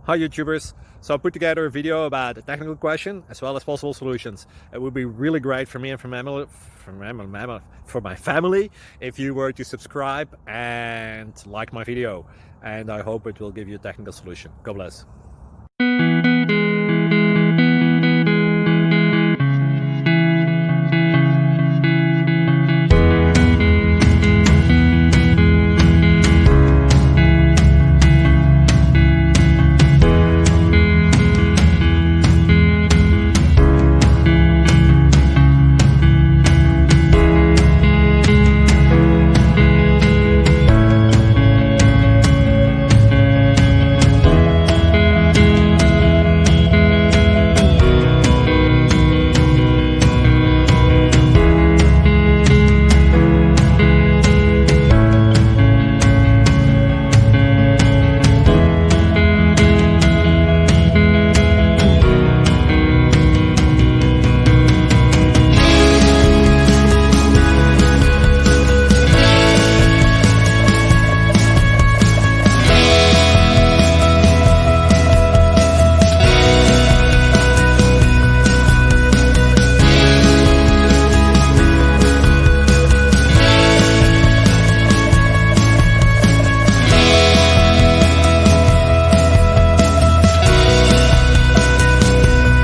Hi YouTubers! So I put together a video about a technical question as well as possible solutions. It would be really great for me and for my family if you were to subscribe and like my video, and I hope it will give you a technical solution. God bless.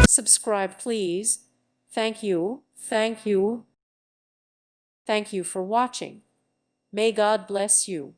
Subscribe, please. Thank you. Thank you. Thank you for watching. May God bless you.